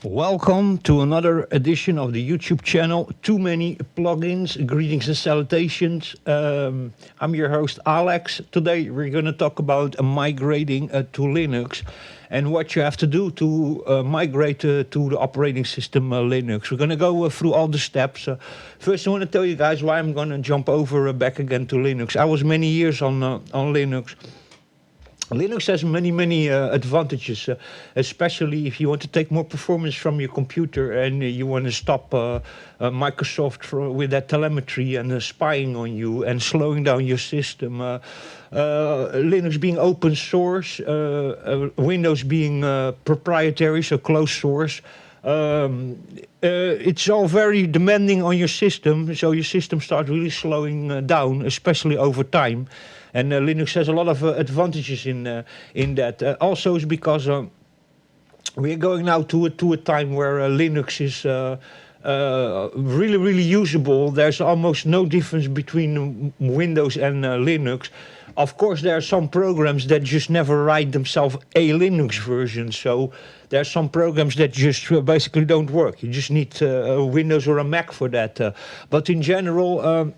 Welcome to another edition of the YouTube channel, Too Many Plugins. Greetings and salutations. I'm your host Alex. Today we're going to talk about migrating to Linux and what you have to do to migrate to the operating system Linux. We're going to go through all the steps. First I want to tell you guys why I'm going to jump over back again to Linux. I was many years on Linux. Linux has many advantages, especially if you want to take more performance from your computer and you want to stop Microsoft with that telemetry and spying on you and slowing down your system. Linux being open source, Windows being proprietary, so closed source. It's all very demanding on your system, so your system starts really slowing down, especially over time. And Linux has a lot of advantages in that. Also, is because we are going now to a time where Linux is really usable. There's almost no difference between Windows and Linux. Of course, there are some programs that just never write themselves a Linux version. So there are some programs that just basically don't work. You just need a Windows or a Mac for that. But in general,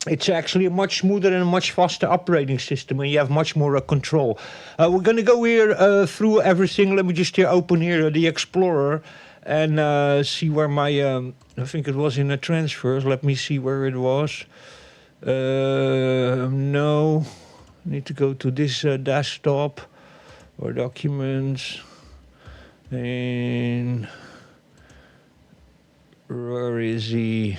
it's actually a much smoother and a much faster operating system, and you have much more control. We're going to go here through everything. Let me just open here the Explorer and see where my, I think it was in the transfers. Let me see where it was. No, I need to go to this desktop or documents. And where is he?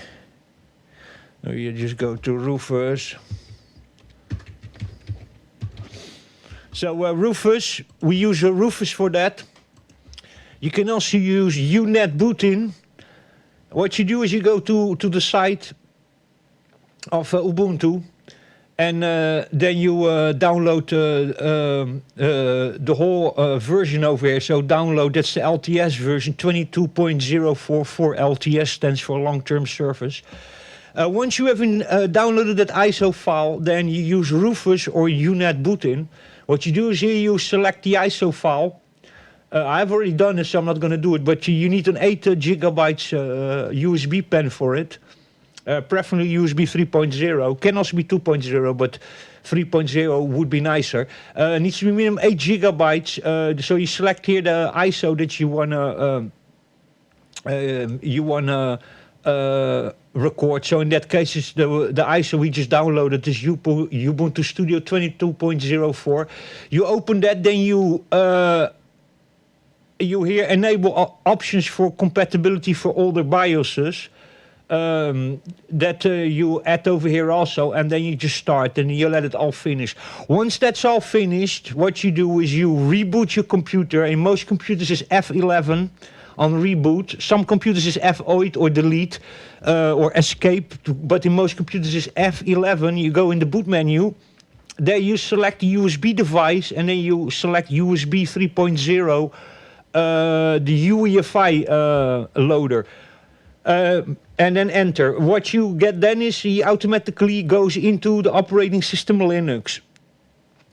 No, you just go to Rufus. So Rufus, we use Rufus for that. You can also use unetbootin. What you do is you go to the site of Ubuntu, and then you download the whole version over here. So download, that's the LTS version, 22.044 LTS stands for long-term service. Once you have downloaded that ISO file, then you use Rufus or unetbootin. What you do is here you select the ISO file. I've already done it, so I'm not going to do it, but you need an 8 gigabytes USB pen for it. Preferably USB 3.0, can also be 2.0, but 3.0 would be nicer. It needs to be minimum 8 gigabytes, so you select here the ISO that you wanna record. So in that case, it's the ISO we just downloaded is Ubuntu Studio 22.04. You open that, then you here enable options for compatibility for older BIOSes. That you add over here also, and then you just start and you let it all finish. Once that's all finished, what you do is you reboot your computer. In most computers is F11 on reboot. Some computers is F8 or delete or escape, but in most computers is F11. You go in the boot menu, there you select the USB device, and then you select USB 3.0, the UEFI loader. And then enter. What you get then is he automatically goes into the operating system Linux.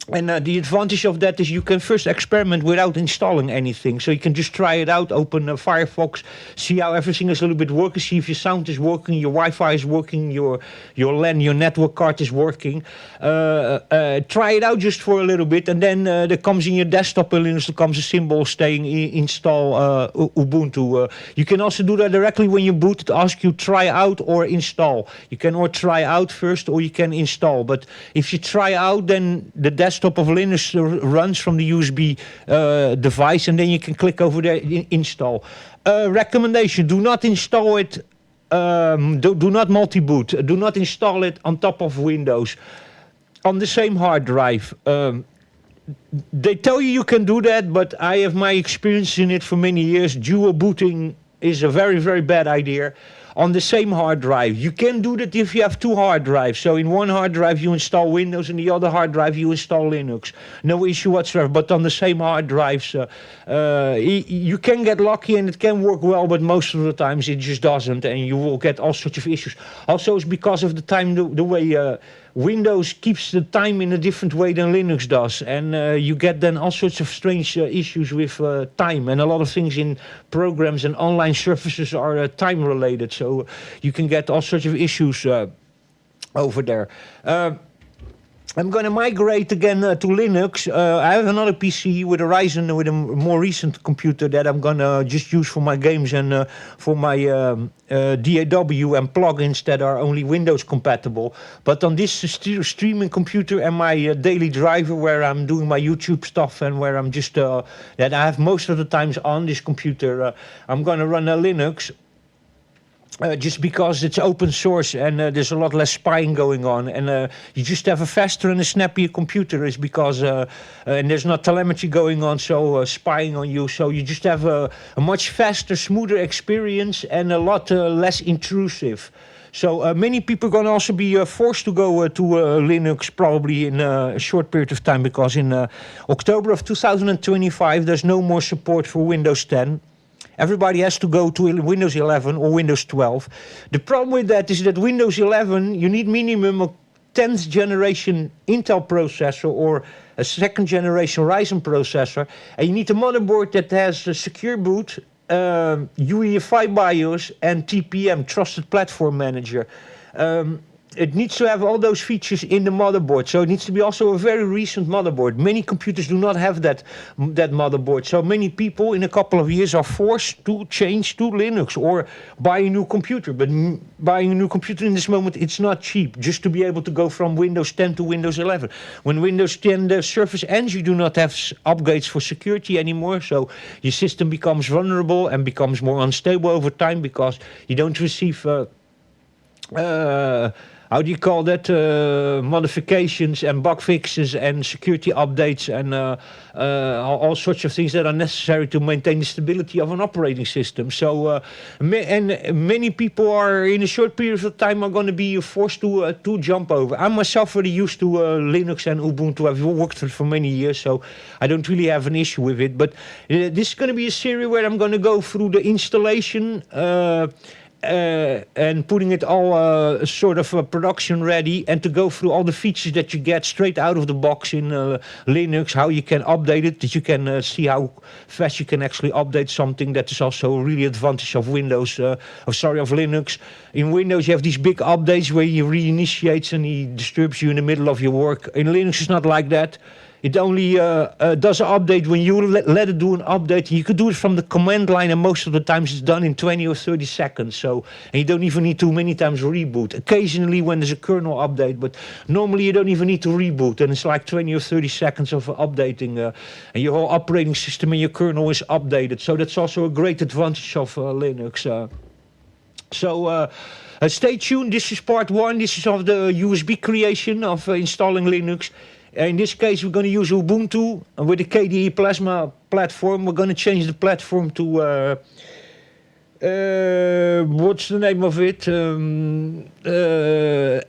And the advantage of that is you can first experiment without installing anything. So you can just try it out, open Firefox, see how everything is a little bit working, see if your sound is working, your Wi-Fi is working, your LAN, your network card is working. Try it out just for a little bit, and then there comes in your desktop Linux, there comes a symbol saying install Ubuntu. You can also do that directly when you boot. It asks you try out or install. You can or try out first or you can install. But if you try out, then the desktop of Linux runs from the USB device, and then you can click over there, install. Recommendation, do not install it, do not multi-boot, do not install it on top of Windows, on the same hard drive. They tell you can do that, but I have my experience in it for many years. Dual booting is a very bad idea. On the same hard drive. You can do that if you have two hard drives. So in one hard drive you install Windows, and the other hard drive you install Linux. No issue whatsoever. But on the same hard drives, you can get lucky and it can work well, but most of the times it just doesn't, and you will get all sorts of issues. Also, it's because of the time, the way Windows keeps the time in a different way than Linux does, and you get then all sorts of strange issues with time, and a lot of things in programs and online services are time related, so you can get all sorts of issues over there. I'm going to migrate again to Linux. I have another PC with a Ryzen, with a more recent computer that I'm going to just use for my games and for my DAW and plugins that are only Windows compatible. But on this streaming computer and my daily driver, where I'm doing my YouTube stuff and where I'm just, that I have most of the times on this computer, I'm going to run a Linux. Just because it's open source and there's a lot less spying going on, and you just have a faster and a snappier computer, is because and there's not telemetry going on, so spying on you, so you just have a much faster, smoother experience and a lot less intrusive. So many people are going to also be forced to go to Linux probably in a short period of time, because in October of 2025 there's no more support for Windows 10. Everybody has to go to Windows 11 or Windows 12. The problem with that is that Windows 11, you need minimum a 10th generation Intel processor or a 2nd generation Ryzen processor. And you need a motherboard that has a secure boot, UEFI BIOS, and TPM, Trusted Platform Manager. It needs to have all those features in the motherboard, so it needs to be also a very recent motherboard. Many computers do not have that motherboard, so many people in a couple of years are forced to change to Linux or buy a new computer. But buying a new computer in this moment, it's not cheap, just to be able to go from Windows 10 to Windows 11. When Windows 10 the Surface ends, you do not have upgrades for security anymore, so your system becomes vulnerable and becomes more unstable over time, because you don't receive how do you call that, modifications and bug fixes and security updates and all sorts of things that are necessary to maintain the stability of an operating system. So many people are in a short period of time are going to be forced to jump over. I'm myself very used to Linux and Ubuntu. I've worked for many years, so I don't really have an issue with it. But this is going to be a series where I'm going to go through the installation and putting it all sort of production ready, and to go through all the features that you get straight out of the box in Linux, how you can update it, that you can see how fast you can actually update something. That is also really advantage of Windows, of Linux. In Windows you have these big updates where he reinitiates and he disturbs you in the middle of your work. In Linux it's not like that. It only does an update when you let it do an update. You could do it from the command line, and most of the times it's done in 20 or 30 seconds. So, and you don't even need to many times reboot. Occasionally when there's a kernel update, but normally you don't even need to reboot. And it's like 20 or 30 seconds of updating. And your whole operating system and your kernel is updated. So that's also a great advantage of Linux. Stay tuned. This is part 1. This is of the USB creation of installing Linux. In this case, we're going to use Ubuntu with the KDE Plasma platform. We're going to change the platform to, what's the name of it?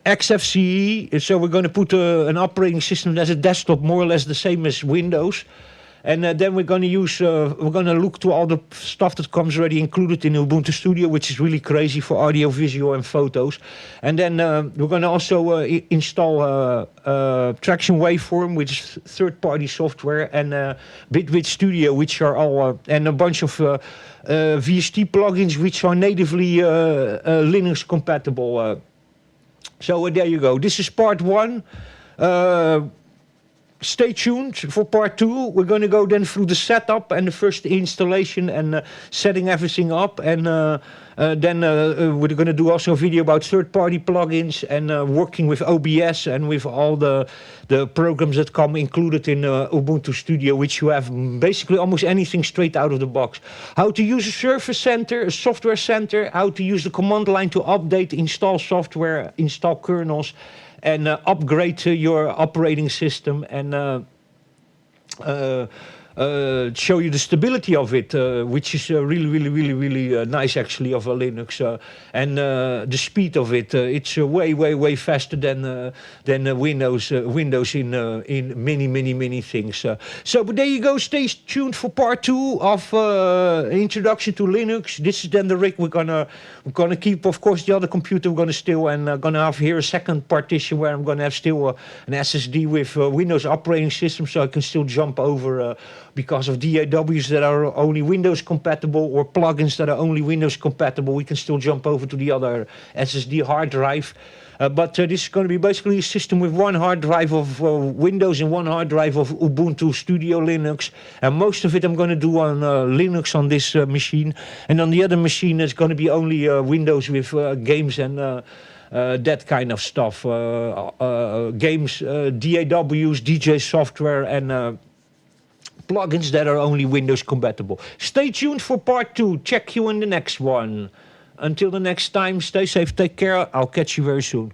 XFCE. So we're going to put an operating system that's a desktop, more or less the same as Windows. And then we're going to use, we're going to look to all the stuff that comes already included in Ubuntu Studio, which is really crazy for audio, visual, and photos. And then we're going to also install Traction Waveform, which is third-party software, and Bitwit Studio, which are all, and a bunch of VST plugins, which are natively Linux compatible. So there you go. This is part 1. Stay tuned for part 2. We're going to go then through the setup and the first installation and setting everything up. And then we're going to do also a video about third-party plugins and working with OBS and with all the programs that come included in Ubuntu Studio, which you have basically almost anything straight out of the box. How to use a service center, a software center, how to use the command line to update, install software, install kernels, and upgrade your operating system, and show you the stability of it, which is really nice actually of a Linux, and the speed of it. It's way faster than Windows in many things. So, but there you go. Stay tuned for part 2 of introduction to Linux. This is then the rig we're gonna keep. Of course, the other computer we're gonna steal, and gonna have here a second partition where I'm gonna have still an SSD with Windows operating system, so I can still jump over because of DAWs that are only Windows compatible or plugins that are only Windows compatible. We can still jump over to the other SSD hard drive. But this is going to be basically a system with one hard drive of Windows and one hard drive of Ubuntu Studio Linux. And most of it I'm going to do on Linux on this machine. And on the other machine it's going to be only Windows with games and that kind of stuff. Games, DAWs, DJ software, and plugins that are only Windows compatible. Stay tuned for part 2. Check you in the next one. Until the next time, stay safe, take care. I'll catch you very soon.